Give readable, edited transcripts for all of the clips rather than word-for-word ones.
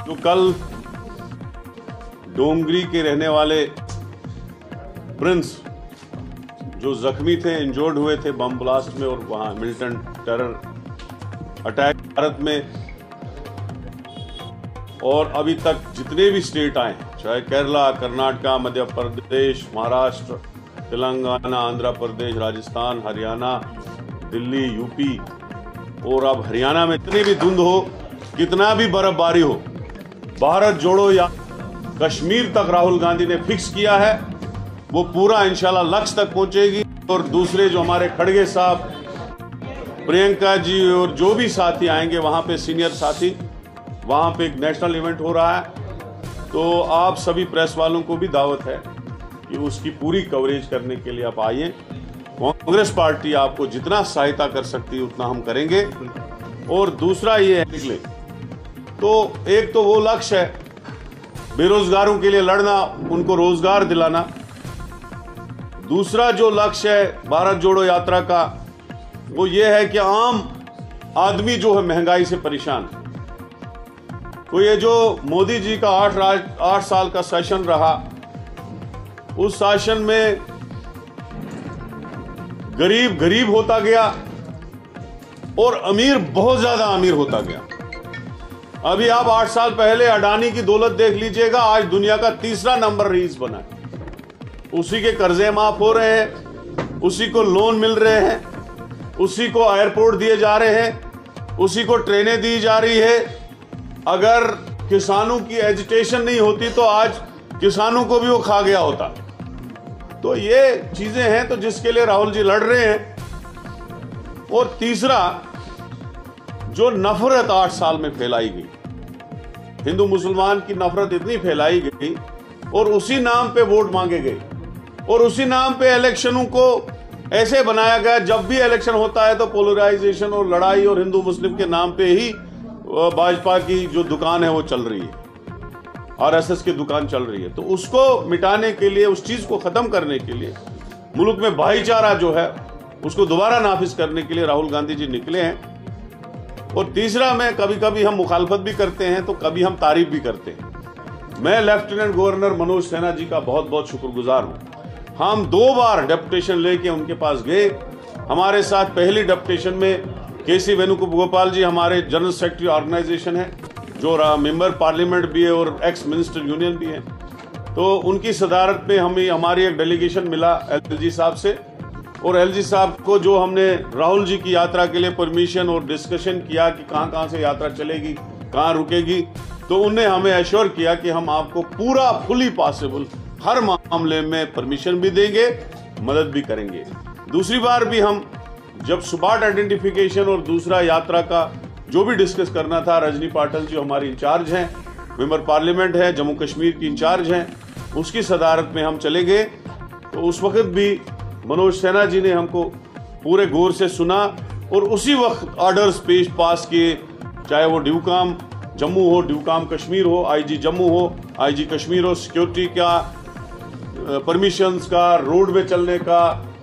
जो कल डोंगरी के रहने वाले प्रिंस जो जख्मी थे, इंजर्ड हुए थे बम ब्लास्ट में और वहां मिल्टन टेरर अटैक भारत में, और अभी तक जितने भी स्टेट आए, चाहे केरला, कर्नाटका, मध्य प्रदेश, महाराष्ट्र, तेलंगाना, आंध्र प्रदेश, राजस्थान, हरियाणा, दिल्ली, यूपी और अब हरियाणा में इतनी भी धुंध हो, कितना भी बर्फबारी हो, भारत जोड़ो या कश्मीर तक राहुल गांधी ने फिक्स किया है, वो पूरा इंशाल्लाह लक्ष्य तक पहुंचेगी। और दूसरे जो हमारे खड़गे साहब, प्रियंका जी और जो भी साथी आएंगे वहां पे, सीनियर साथी, वहां पे एक नेशनल इवेंट हो रहा है, तो आप सभी प्रेस वालों को भी दावत है कि उसकी पूरी कवरेज करने के लिए आप आइए। कांग्रेस पार्टी आपको जितना सहायता कर सकती है उतना हम करेंगे। और दूसरा ये है, निकले तो एक तो वो लक्ष्य है बेरोजगारों के लिए लड़ना, उनको रोजगार दिलाना। दूसरा जो लक्ष्य है भारत जोड़ो यात्रा का, वो ये है कि आम आदमी जो है महंगाई से परेशान है। तो ये जो मोदी जी का 8 साल का सेशन रहा, उस शासन में गरीब गरीब होता गया और अमीर बहुत ज्यादा अमीर होता गया। अभी आप 8 साल पहले अडानी की दौलत देख लीजिएगा, आज दुनिया का 3रा नंबर रईस बना है। उसी के कर्जे माफ हो रहे हैं, उसी को लोन मिल रहे हैं, उसी को एयरपोर्ट दिए जा रहे हैं, उसी को ट्रेनें दी जा रही है। अगर किसानों की एजिटेशन नहीं होती तो आज किसानों को भी वो खा गया होता। तो ये चीजें हैं तो जिसके लिए राहुल जी लड़ रहे हैं। और तीसरा, जो नफरत 8 साल में फैलाई गई, हिंदू मुसलमान की नफरत इतनी फैलाई गई और उसी नाम पे वोट मांगे गए और उसी नाम पे इलेक्शनों को ऐसे बनाया गया, जब भी इलेक्शन होता है तो पोलराइजेशन और लड़ाई और हिंदू मुस्लिम के नाम पे ही भाजपा की जो दुकान है वो चल रही है, आरएसएस की दुकान चल रही है। तो उसको मिटाने के लिए, उस चीज को खत्म करने के लिए, मुल्क में भाईचारा जो है उसको दोबारा नाफिज करने के लिए राहुल गांधी जी निकले हैं। और तीसरा, मैं कभी कभी हम मुखालफत भी करते हैं तो कभी हम तारीफ भी करते हैं। मैं लेफ्टिनेंट गवर्नर मनोज सिन्हा जी का बहुत बहुत शुक्रगुजार हूं। हम 2 बार डेपुटेशन लेके उनके पास गए। हमारे साथ पहली डेपुटेशन में केसी वेणुगोपाल जी हमारे जनरल सेक्रेटरी ऑर्गेनाइजेशन है, जो मेंबर पार्लियामेंट भी है और एक्स मिनिस्टर यूनियन भी है। तो उनकी सदारत में हमारी एक डेलीगेशन मिला एलजी साहब से, और एलजी साहब को जो हमने राहुल जी की यात्रा के लिए परमिशन और डिस्कशन किया कि कहां कहां से यात्रा चलेगी, कहां रुकेगी, तो उन्हें हमें एश्योर किया कि हम आपको पूरा फुली पॉसिबल हर मामले में परमिशन भी देंगे, मदद भी करेंगे। दूसरी बार भी हम जब स्पॉट आइडेंटिफिकेशन और दूसरा यात्रा का जो भी डिस्कस करना था, रजनी पाटिल जी हमारी इंचार्ज हैं, मेंबर पार्लियामेंट है, जम्मू कश्मीर की इंचार्ज हैं, उसकी सदारत में हम चले गए। तो उस वक्त भी मनोज सिन्हा जी ने हमको पूरे गौर से सुना और उसी वक्त ऑर्डर्स पास किए, चाहे वो ड्यूकाम जम्मू हो, ड्यूकाम कश्मीर हो, आईजी जम्मू हो, आईजी कश्मीर हो, सिक्योरिटी का, परमिशंस का, रोड में चलने का,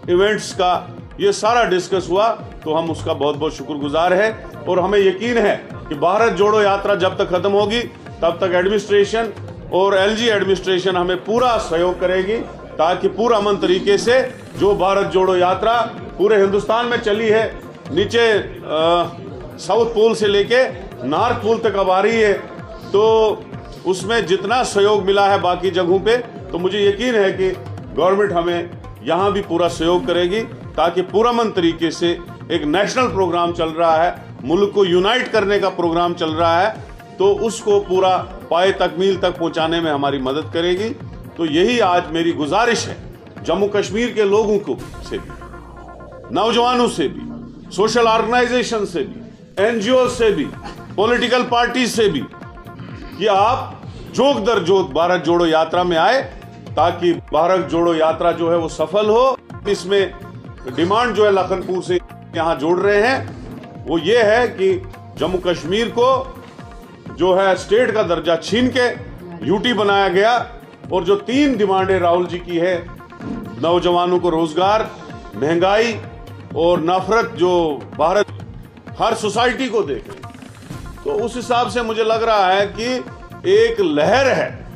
इवेंट्स का, ये सारा डिस्कस हुआ। तो हम उसका बहुत बहुत शुक्रगुजार है और हमें यकीन है कि भारत जोड़ो यात्रा जब तक खत्म होगी तब तक एडमिनिस्ट्रेशन और एलजी एडमिनिस्ट्रेशन हमें पूरा सहयोग करेगी, ताकि पूरा अमन तरीके से जो भारत जोड़ो यात्रा पूरे हिंदुस्तान में चली है, नीचे साउथ पोल से लेके नॉर्थ पोल तक अब आ रही है, तो उसमें जितना सहयोग मिला है बाकी जगहों पे, तो मुझे यकीन है कि गवर्नमेंट हमें यहाँ भी पूरा सहयोग करेगी, ताकि पूरा अमन तरीके से एक नेशनल प्रोग्राम चल रहा है, मुल्क को यूनाइट करने का प्रोग्राम चल रहा है, तो उसको पूरा पाए तकमील तक पहुंचाने में हमारी मदद करेगी। तो यही आज मेरी गुजारिश है जम्मू कश्मीर के लोगों को से भी, नौजवानों से भी, सोशल ऑर्गेनाइजेशन से भी, एनजीओ से भी, पॉलिटिकल पार्टी से भी, कि आप जोक दर जोक भारत जोड़ो यात्रा में आए, ताकि भारत जोड़ो यात्रा जो है वो सफल हो। इसमें डिमांड जो है लखनपुर से यहाँ जोड़ रहे हैं, वो ये है कि जम्मू कश्मीर को जो है स्टेट का दर्जा छीन के यूटी बनाया गया, और जो 3 डिमांडें राहुल जी की है, नौजवानों को रोजगार, महंगाई और नफरत जो भारत हर सोसाइटी को देखे, तो उस हिसाब से मुझे लग रहा है कि एक लहर है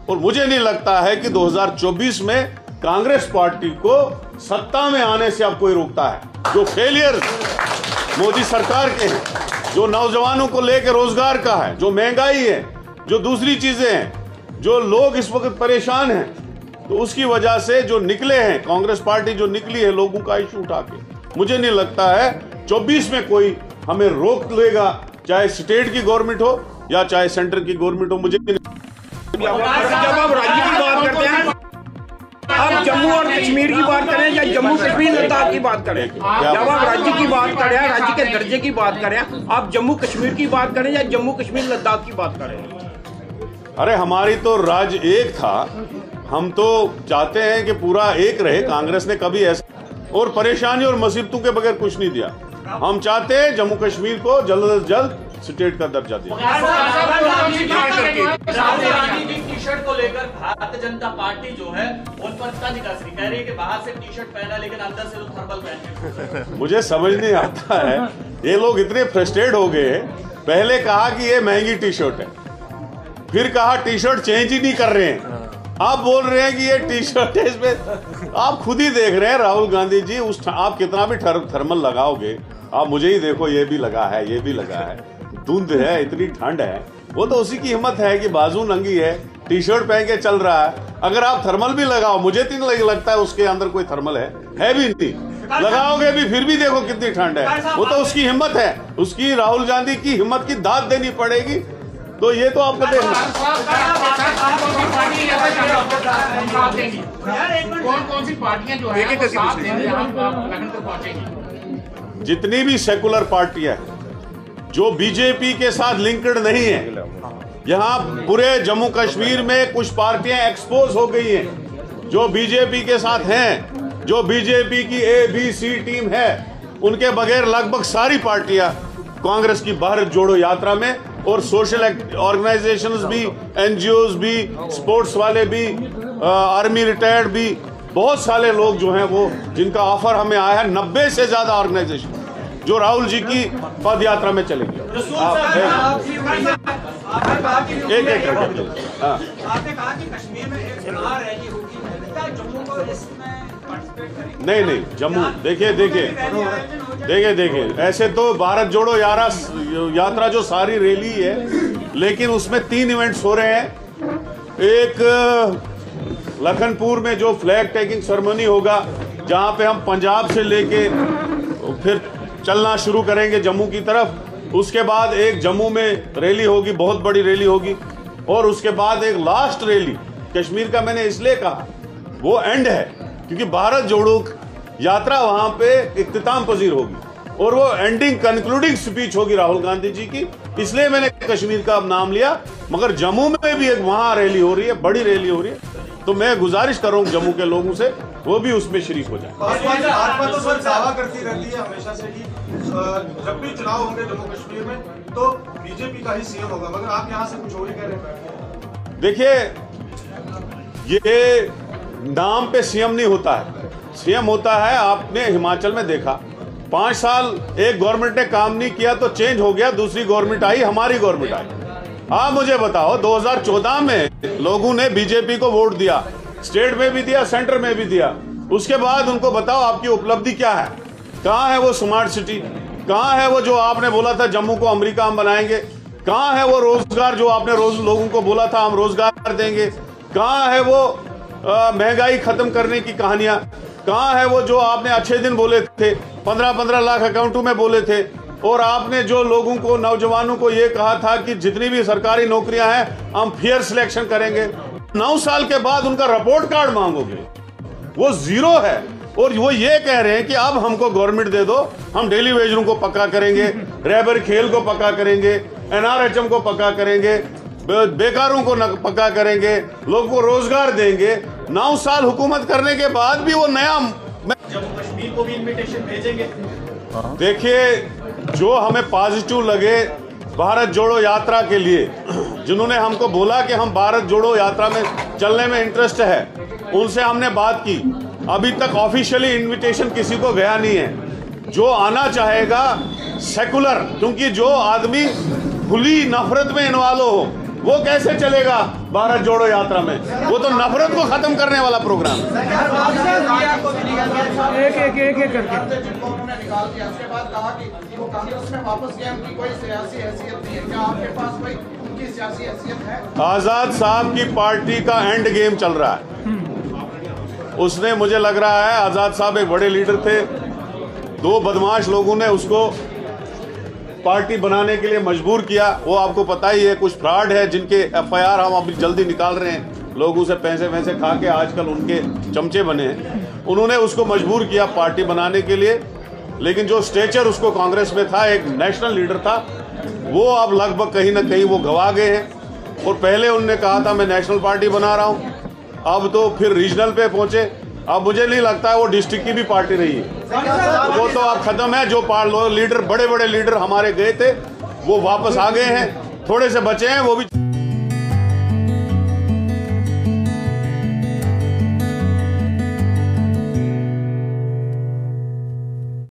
और मुझे नहीं लगता है कि 2024 में कांग्रेस पार्टी को सत्ता में आने से अब कोई रोकता है। जो फेलियर मोदी सरकार के हैं, जो नौजवानों को लेकर रोजगार का है, जो महंगाई है, जो दूसरी चीजें हैं, जो लोग इस वक्त परेशान हैं, तो उसकी वजह से जो निकले हैं, कांग्रेस पार्टी जो निकली है लोगों का इश्यू उठा के, मुझे नहीं लगता है 24 में कोई हमें रोक लेगा, चाहे स्टेट की गवर्नमेंट हो या चाहे सेंटर की गवर्नमेंट हो। मुझे जब आप राज्य की बात करते हैं, आप जम्मू और कश्मीर की बात करें या जम्मू कश्मीर लद्दाख की बात करें, जब आप राज्य की बात करें, राज्य के दर्जे की बात करें, आप जम्मू कश्मीर की बात करें या जम्मू कश्मीर लद्दाख की बात करें। अरे हमारी तो राज्य एक था, हम तो चाहते हैं कि पूरा एक रहे। कांग्रेस ने कभी ऐसा और परेशानी और मुसीबतों के बगैर कुछ नहीं दिया। हम चाहते हैं जम्मू कश्मीर को जल्द से जल्द स्टेट का दर्जा दिया। टी शर्ट को लेकर भारतीय जनता पार्टी जो है उन पर तंज कस रही, कह रही है कि बाहर से टी शर्ट पहना लेकिन अंदर से तो थर्मल पहने। मुझे समझ नहीं आता है, ये लोग इतने फ्रस्ट्रेट हो गए। पहले कहा कि ये महंगी टी शर्ट है, फिर कहा टी शर्ट चेंज ही नहीं कर रहे हैं, आप बोल रहे हैं कि ये टी शर्ट है। इसमें आप खुद ही देख रहे हैं राहुल गांधी जी, आप कितना भी थर्मल लगाओगे, आप मुझे ही देखो, ये भी लगा है, ये भी लगा है, धुंध है, इतनी ठंड है। वो तो उसी की हिम्मत है कि बाजू नंगी है, टी शर्ट पहन के चल रहा है। अगर आप थर्मल भी लगाओ, मुझे तो नहीं लगता है उसके अंदर कोई थर्मल है भी नहीं, लगाओगे भी फिर भी देखो कितनी ठंड है। वो तो उसकी हिम्मत है, उसकी राहुल गांधी की हिम्मत की दाद देनी पड़ेगी। तो ये तो आपको देखना, कौन सी पार्टियां जो है लगन को पहुंचेगी। जितनी भी सेकुलर पार्टियां जो बीजेपी के साथ लिंक्ड नहीं है, यहाँ पूरे जम्मू कश्मीर में कुछ पार्टियां एक्सपोज हो गई हैं जो बीजेपी के साथ हैं, जो बीजेपी की ABC टीम है, उनके बगैर लगभग सारी पार्टियां कांग्रेस की भारत जोड़ो यात्रा में, और सोशल ऑर्गेनाइजेशंस भी, NGOs भी, स्पोर्ट्स वाले भी, आर्मी रिटायर्ड भी, बहुत सारे लोग जो हैं वो जिनका ऑफर हमें आया है, 90 से ज्यादा ऑर्गेनाइजेशन जो राहुल जी की पद यात्रा में चलेंगे। एक आपने कहा कि कश्मीर में एक चुनाव रैली होगी, क्या जम्मू को इसमें पार्टिसिपेट करेंगे? नहीं, जम्मू देखिए ऐसे तो भारत जोड़ो यात्रा जो सारी रैली है, लेकिन उसमें 3 इवेंट्स हो रहे हैं। एक लखनपुर में जो फ्लैग टेकिंग सेरेमनी होगा, जहां पे हम पंजाब से लेके फिर चलना शुरू करेंगे जम्मू की तरफ। उसके बाद एक जम्मू में रैली होगी, बहुत बड़ी रैली होगी, और उसके बाद एक लास्ट रैली कश्मीर का, मैंने इसलिए कहा वो एंड है क्योंकि भारत जोड़ो यात्रा वहां पे इख्तिताम पजीर होगी और वो एंडिंग कंक्लूडिंग स्पीच होगी राहुल गांधी जी की, इसलिए मैंने कश्मीर का नाम लिया। मगर जम्मू में भी एक वहां रैली हो रही है, बड़ी रैली हो रही है, तो मैं गुजारिश करूंगा जम्मू के लोगों से वो भी उसमें शरीक हो जाए। भाजपा तो सर दावा करती रहती है हमेशा से कि जब भी चुनाव होंगे जम्मू कश्मीर में तो बीजेपी का ही सीएम होगा, मगर आप यहाँ से कुछ और ही कह रहे हैं। देखिए, ये नाम पे सीएम नहीं होता है, सीएम होता है, आपने हिमाचल में देखा 5 साल एक गवर्नमेंट ने काम नहीं किया तो चेंज हो गया, दूसरी गवर्नमेंट आई, हमारी गवर्नमेंट आई। आप मुझे बताओ 2014 में लोगों ने बीजेपी को वोट दिया, स्टेट में भी दिया, सेंटर में भी दिया, उसके बाद उनको बताओ आपकी उपलब्धि क्या है? कहां है वो स्मार्ट सिटी? कहां है वो जो आपने बोला था जम्मू को अमेरिका हम बनाएंगे? कहां है वो रोजगार जो आपने लोगों को बोला था हम रोजगार देंगे? कहां है वो महंगाई खत्म करने की कहानियां? कहां है वो जो आपने अच्छे दिन बोले थे, 15-15 लाख अकाउंटों में बोले थे, और आपने जो लोगों को, नौजवानों को ये कहा था कि जितनी भी सरकारी नौकरियां हैं हम फेयर सिलेक्शन करेंगे। 9 साल के बाद उनका रिपोर्ट कार्ड मांगोगे, वो 0 है। और वो ये कह रहे हैं कि अब हमको गवर्नमेंट दे दो, हम डेली वेजरों को पक्का करेंगे, रैबर खेल को पक्का करेंगे, NRHM को पक्का करेंगे, बेकारों को पक्का करेंगे, लोगों को रोजगार देंगे। 9 साल हुकूमत करने के बाद भी वो नया जम्मू कश्मीर को भी इनविटेशन भेजेंगे। देखिए, जो हमें पॉजिटिव लगे भारत जोड़ो यात्रा के लिए, जिन्होंने हमको बोला कि हम भारत जोड़ो यात्रा में चलने में इंटरेस्ट है, उनसे हमने बात की। अभी तक ऑफिशियली इनविटेशन किसी को गया नहीं है। जो आना चाहेगा सेकुलर, क्योंकि जो आदमी खुली नफरत में इन्वॉल्व हो वो कैसे चलेगा भारत जोड़ो यात्रा में? वो तो नफरत को खत्म करने वाला प्रोग्राम है। एक करके जिनको उन्होंने निकाल दिया, उसके बाद कहा कि वो कांग्रेस में वापस गए, उनकी कोई सियासी हैसियत नहीं है। क्या आपके पास कोई उनकी सियासी हैसियत है? आजाद साहब की पार्टी का एंड गेम चल रहा है। उसने, मुझे लग रहा है, आजाद साहब एक बड़े लीडर थे, दो बदमाश लोगों ने उसको पार्टी बनाने के लिए मजबूर किया। वो आपको पता ही है, कुछ फ्रॉड है जिनके एफआईआर हम अभी जल्दी निकाल रहे हैं। लोगों से पैसे खा के आजकल उनके चमचे बने हैं। उन्होंने उसको मजबूर किया पार्टी बनाने के लिए, लेकिन जो स्टेचर उसको कांग्रेस में था, एक नेशनल लीडर था, वो अब लगभग कहीं ना कहीं वो गवा गए हैं। और पहले उन्होंने कहा था मैं नेशनल पार्टी बना रहा हूँ, अब तो फिर रीजनल पे पहुंचे। अब मुझे नहीं लगता है वो डिस्ट्रिक्ट की भी पार्टी रही है, वो तो अब खत्म है। जो लीडर, बड़े बड़े लीडर हमारे गए थे, वो वापस आ गए हैं, थोड़े से बचे हैं वो भी।